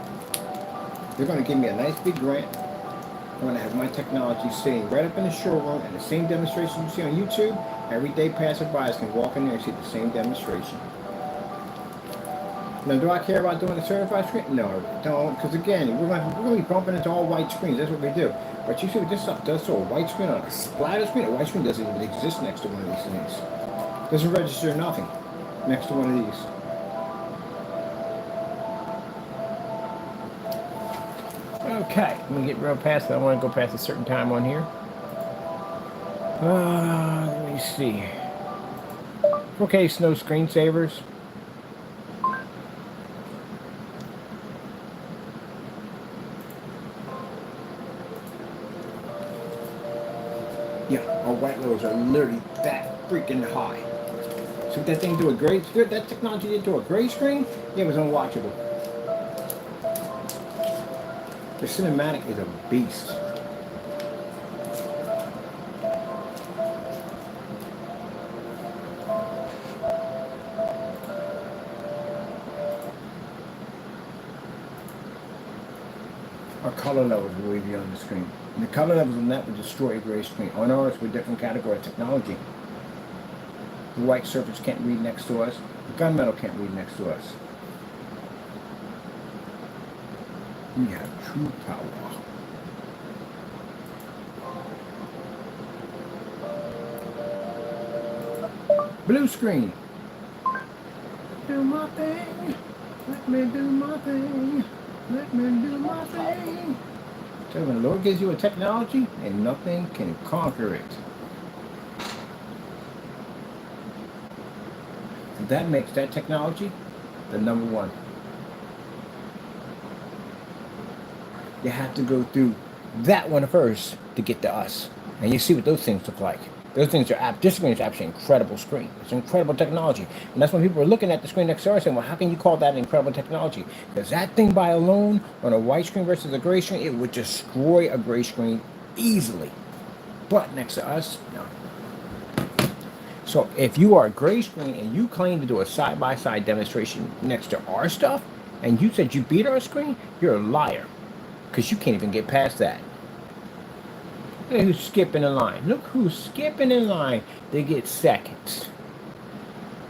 they're going to give me a nice big grant. I'm going to have my technology sitting right up in the showroom, and the same demonstration you see on YouTube, everyday passerbys can walk in there and see the same demonstration. Now, do I care about doing a certified screen? No, I don't, because again, we're going to be bumping into all white screens. That's what we do. But you see what this stuff does to a white screen on a splatter screen? A white screen doesn't even exist next to one of these things. Doesn't register nothing next to one of these. Okay, let me get real past that. I want to go past a certain time on here. Let me see. 4K snow screensavers. levels are literally that freaking high. So that thing do a gray, that technology did to a gray screen, it was unwatchable. The cinematic is a beast. Our color levels will way beyond the screen. And the color levels on that would destroy a gray screen. On ours, we're a different category of technology. The white surface can't read next to us. The gunmetal can't read next to us. We have true power. Blue screen. Do my thing. Let me do my thing. Let me do my thing. So when the Lord gives you a technology, and nothing can conquer it. So that makes that technology the number one. You have to go through that one first to get to us. And you see what those things look like. Those things are, this screen is actually an incredible screen. It's incredible technology. And that's when people are looking at the screen next to ours saying, well, how can you call that incredible technology? Because that thing by alone, on a white screen versus a gray screen, it would destroy a gray screen easily. But next to us, no. So if you are a gray screen and you claim to do a side-by-side demonstration next to our stuff, and you said you beat our screen, you're a liar. Because you can't even get past that. Look who's skipping in line. Look who's skipping in line. They get seconds.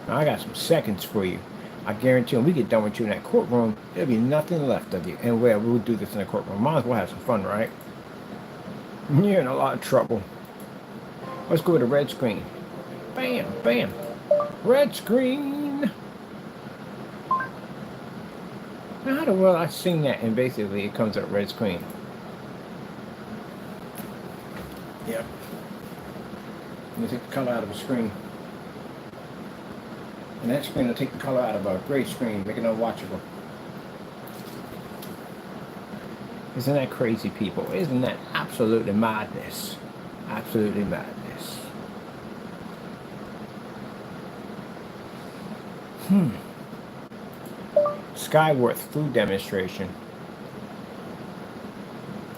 Now, I got some seconds for you. I guarantee when we get done with you in that courtroom, there'll be nothing left of you. And we'll do this in the courtroom. Might as well have some fun, right? You're in a lot of trouble. Let's go to the red screen. Bam, bam. Red screen. Now, how the world I sing that and basically it comes up red screen? Yep. You take the color out of a screen. And that screen will take the color out of a gray screen, make it unwatchable. Isn't that crazy, people? Isn't that absolutely madness? Absolutely madness. Skyworth food demonstration.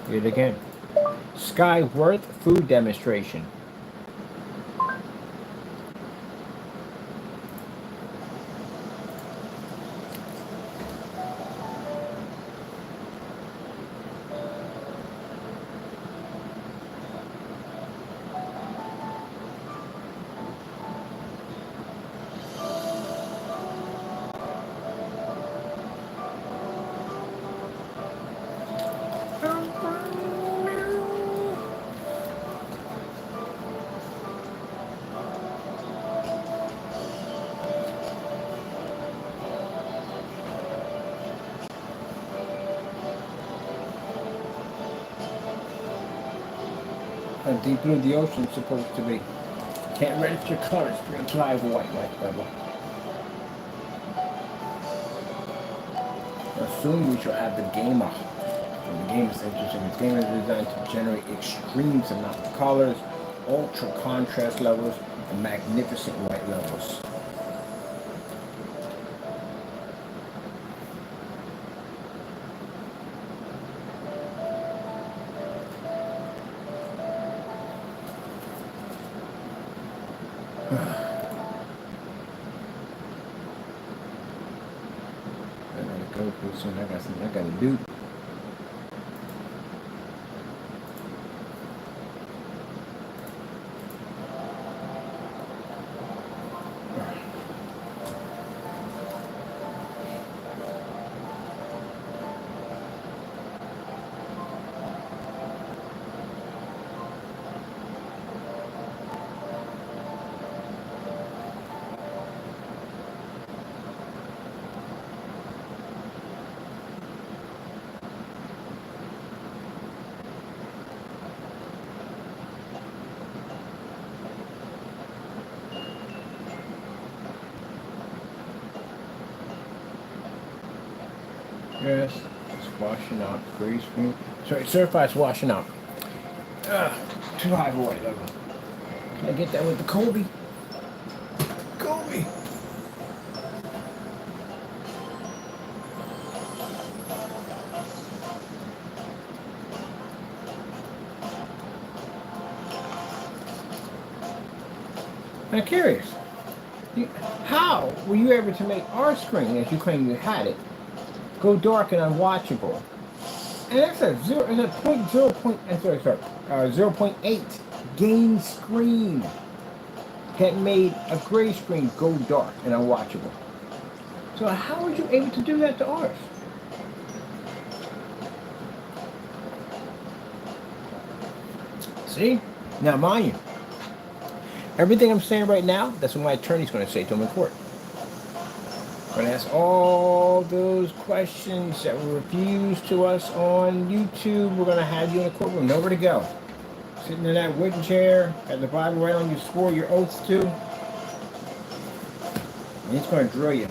Read it again. Skyworth food demonstration. How deep blue the ocean's supposed to be. Can't register colors, drive white like level. Soon we shall have the gamer. And the game is interesting. The game is designed to generate extreme amount of colors, ultra contrast levels, and magnificent white levels. I gotta go pretty soon. I got something I gotta do. Yes, it's washing out. Gray screen. Sorry, certified's washing out. Too high of a white level. Can I get that with the Kobe? Kobe! I'm curious. How were you able to make our screen, as you claim you had it, go dark and unwatchable? And that's a 0.8 gain screen that made a gray screen go dark and unwatchable. So how were you able to do that to ours? See? Now mind you, everything I'm saying right now, that's what my attorney's going to say to him in court. We're going to ask all those questions that were refused to us on YouTube. We're going to have you in the courtroom, nowhere to go. Sitting in that wooden chair, got the Bible right on you, swore your oaths to. And he's going to drill you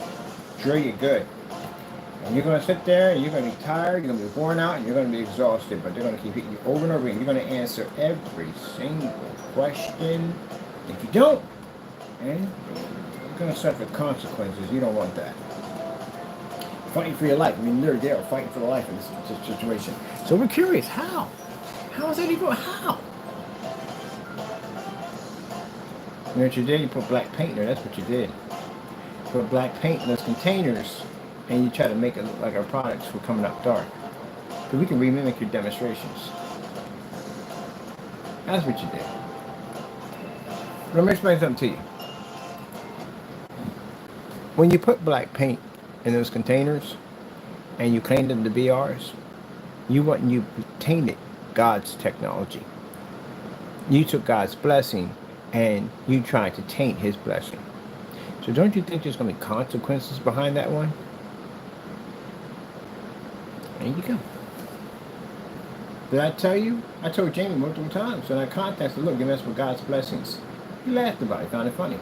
good. And you're going to sit there, and you're going to be tired, you're going to be worn out, and you're going to be exhausted. But they're going to keep hitting you over and over again. You're going to answer every single question. If you don't, and you're going to suffer consequences. You don't want that. Fighting for your life. I mean, they're there fighting for the life in this situation. So we're curious, how? How is that even? How? You know what you did? You put black paint there. That's what you did. You put black paint in those containers, and you try to make it look like our products were coming up dark. So we can remimic your demonstrations. That's what you did. Let me explain something to you. When you put black paint in those containers and you claim them to be ours, you tainted God's technology. You took God's blessing and you tried to taint his blessing. So don't you think there's going to be consequences behind that one? There you go. Did I tell you? I told Jamie multiple times. So I contacted, look, you mess with God's blessings. He laughed about it, found it funny.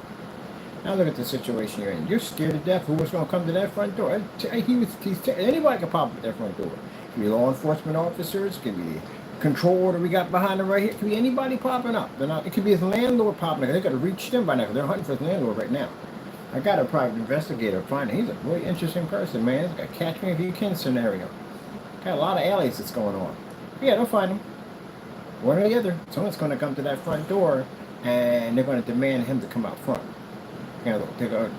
Now look at the situation you're in. You're scared to death. Who was going to come to that front door? Anybody can pop up at that front door. It could be law enforcement officers. It could be control order we got behind them right here. It could be anybody popping up. It could be his landlord popping up. They got to reach them by now because they're hunting for his landlord right now. I got a private investigator find him. He's a really interesting person, man. He's got a catch me if you can scenario. Got a lot of aliases that's going on. Yeah, they'll find him. One or the other. Someone's going to come to that front door and they're going to demand him to come out front. They're going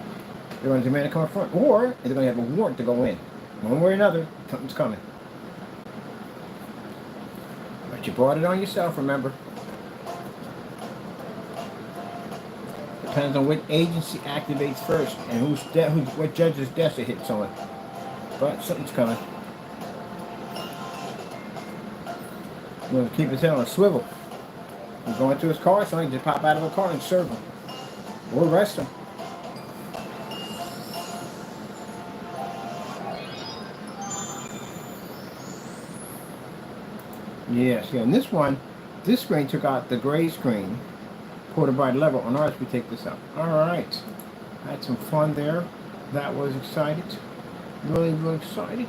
to demand to come out front, or they're going to have a warrant to go in. One way or another, something's coming. But you brought it on yourself, remember. Depends on what agency activates first and what judge's desk it hits on. But something's coming. We're going to keep his head on a swivel. He's going to his car, so he can just pop out of a car and serve him. Or arrest him. Yes, yeah, and this screen took out the gray screen, quarter by level. On ours, we take this out. All right, had some fun there. That was excited, really, really excited.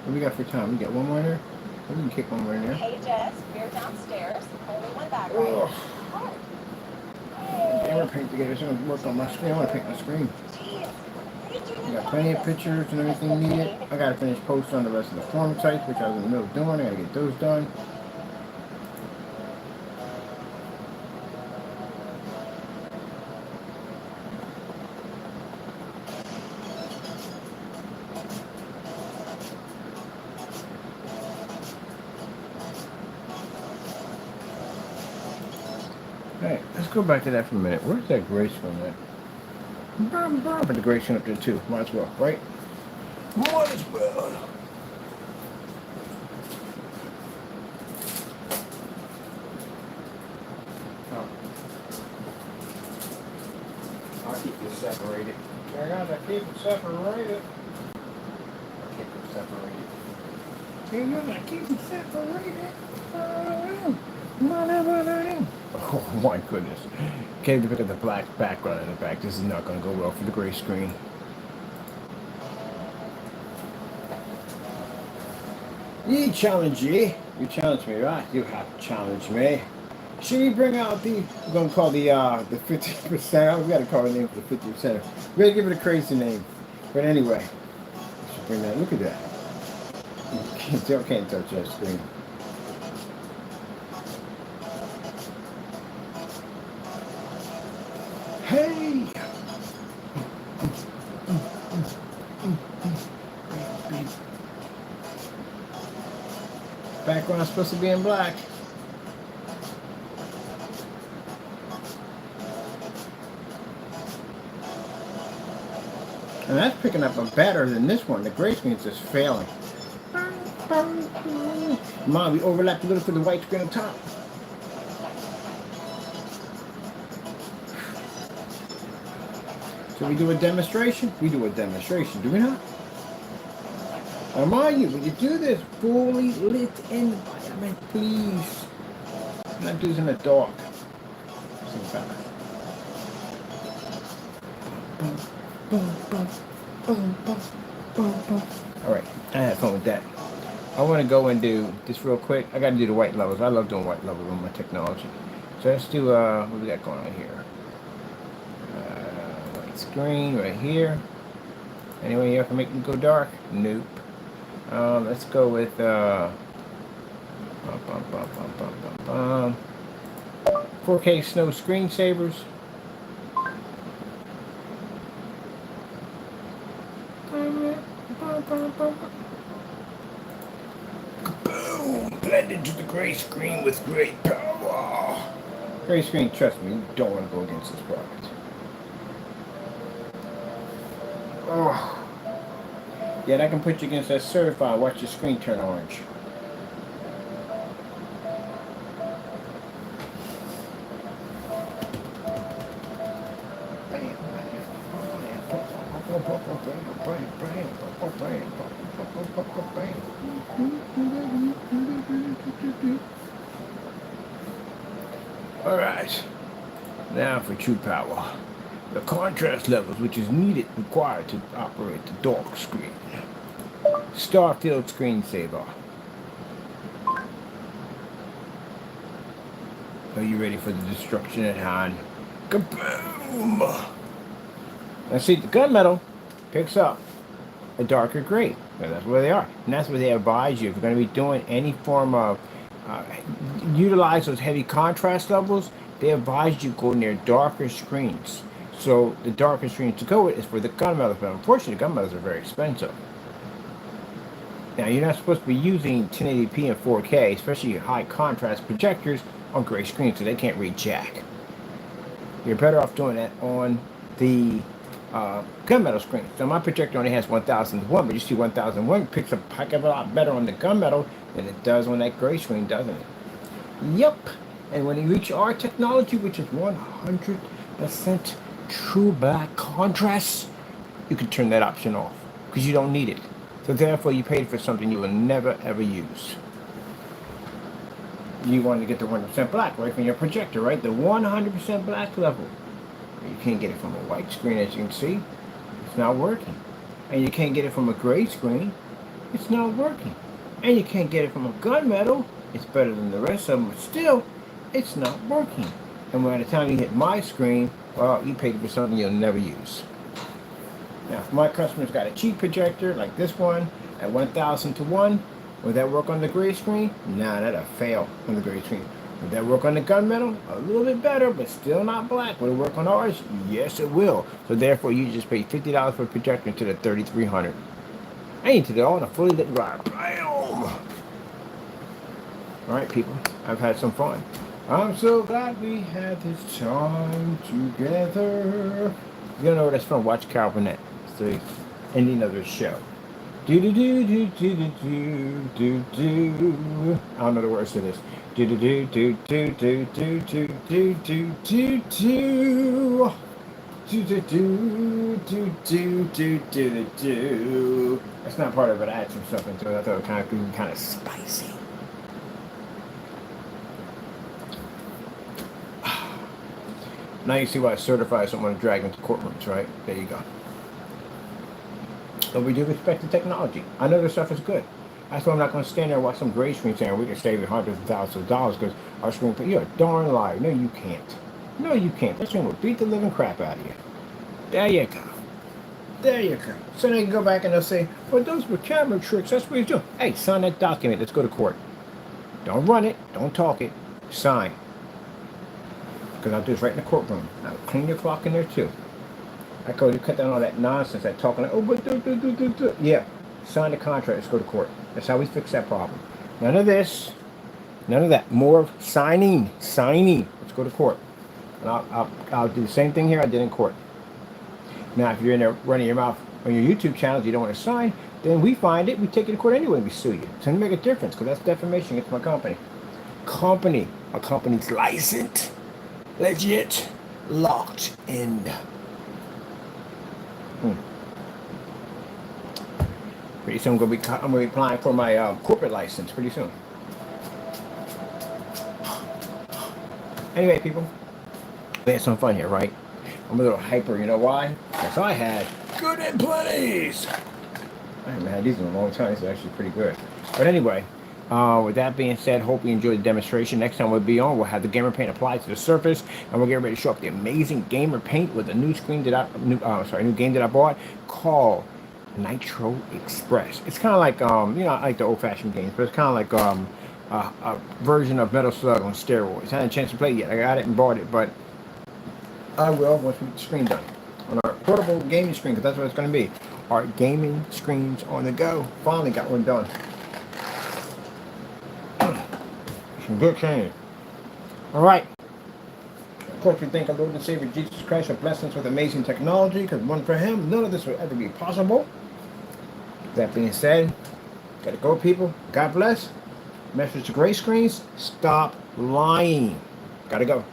What we got for time? We got one more there. We can kick one more in there. Hey Jess, we're downstairs. Only one back, right? I want to paint together. So I'm going to work on my screen. I want to paint my screen. I got plenty of pictures and everything needed. I got to finish posting on the rest of the forum sites, which I was in the middle of doing. I got to get those done. Alright, let's go back to that for a minute. Where's that gray screen at? Put the gray screen up there too. Might as well, right? Might as well. Oh. I'll keep this separated. There you go, I keep it separated. I'll keep it separated. There you go, I keep it separated. Oh my goodness. Can't look at the black background in the back. This is not going to go well for the gray screen. You challenge ye. You challenge me, right? You have challenged me. Should we bring out the, we're going to call the 50%, we got to call the name for the 50%. We're going to give it a crazy name. But anyway, we should bring that, look at that. You still can't touch that screen. Hey! Background's supposed to be in black. And that's picking up better than this one. The gray screen's just failing. Mom, we overlapped a little for the white screen on top. So we do a demonstration? We do a demonstration, do we not? Remind you, when you do this, fully lit environment, please. I'm not doing it in the dark. Alright, I had fun with that. I want to go and do this real quick. I got to do the white levels. I love doing white levels on my technology. So let's do, what we got going on here? White screen right here. Anyway, you can make them go dark? Nope. Let's go with 4K snow screensavers. Boom! Blend into the gray screen with great power. Gray screen, trust me, you don't want to go against this product. Oh. Yeah, that can put you against that certified. Watch your screen turn orange. All right, now for true power. The contrast levels which is required to operate the dark screen. Starfield screensaver. Are you ready for the destruction at hand? Kaboom! Now see, the gunmetal picks up a darker gray. So that's where they are. And that's where they advise you. If you're going to be doing any form of, utilize those heavy contrast levels, they advise you go near darker screens. So the darker screen to go with is for the gunmetal, but unfortunately the gunmetals are very expensive. Now you're not supposed to be using 1080p and 4K, especially high contrast projectors on gray screens, so they can't read jack. You're better off doing that on the gunmetal screen. So my projector only has 1001, but you see 1001 picks up a heck of a lot better on the gunmetal than it does on that gray screen, doesn't it? Yep. And when you reach our technology, which is 100% true black contrast, you can turn that option off because you don't need it. So therefore you paid for something you will never ever use. You want to get the 100% black right from your projector, right? The 100% black level. You can't get it from a white screen, as you can see. It's not working. And you can't get it from a gray screen. It's not working. And you can't get it from a gunmetal. It's better than the rest of them, but still, it's not working. And by the time you hit my screen, well, you paid for something you'll never use. Now, if my customer's got a cheap projector like this one at 1000 to 1, would that work on the gray screen? Nah, that'll fail on the gray screen. Would that work on the gunmetal? A little bit better, but still not black. Would it work on ours? Yes, it will. So therefore, you just pay $50 for a projector instead of $3,300. And you did it all in a fully lit ride. Bam! All right, people. I've had some fun. I'm so glad we had this time together. You don't know where that's from? Watch Carol Burnett. It's the ending of the show. Do do do do do do do do. I don't know the words to this. Do do do do do do do do do do do do. Do do do do do do do do. That's not part of it. I had some stuff into it. I thought it was kind of spicy. Now you see why I certify someone to drag into courtrooms, right? There you go. But we do respect the technology. I know this stuff is good. That's why I'm not going to stand there and watch some gray screen saying we can save you hundreds of thousands of dollars because our screen. You're a darn liar. No, you can't. No, you can't. That screen will beat the living crap out of you. There you go. There you go. So they can go back and they'll say, well, those were camera tricks. That's what he's doing. Hey, sign that document. Let's go to court. Don't run it. Don't talk it. Sign. Because I'll do this right in the courtroom. I'll clean your clock in there too. I go to cut down all that nonsense, that talking like, oh, but yeah. Sign the contract. Let's go to court. That's how we fix that problem. None of this. None of that. More signing. Signing. Let's go to court. And I'll do the same thing here I did in court. Now, if you're in there running your mouth on your YouTube channels, you don't want to sign, then we find it, we take it to court anyway, we sue you. It's going to make a difference because that's defamation against my company. My company's licensed, legit, locked in. Pretty soon I'm going to be applying for my corporate license pretty soon. Anyway, people, we had some fun here, right? I'm a little hyper, you know why? Because I had good and plenties. I haven't had these in a long time. This is actually pretty good. But anyway, with that being said, hope you enjoyed the demonstration. Next time we'll be on, we'll have the gamer paint applied to the surface, and we'll get ready to show up the amazing gamer paint with a new screen that new game that I bought called Nitro Express. It's kind of like you know, I like the old-fashioned games, but it's kind of like a version of Metal Slug on steroids. I hadn't a chance to play it yet. I got it and bought it, but I will once we get the screen done on our portable gaming screen, because that's what it's going to be. Our gaming screens on the go. Finally got one done. Some good change. All right. Of course, we thank our Lord and Savior Jesus Christ for blessing us with amazing technology, because one for Him, none of this would ever be possible. That being said, gotta go, people. God bless. Message to gray screens. Stop lying. Gotta go.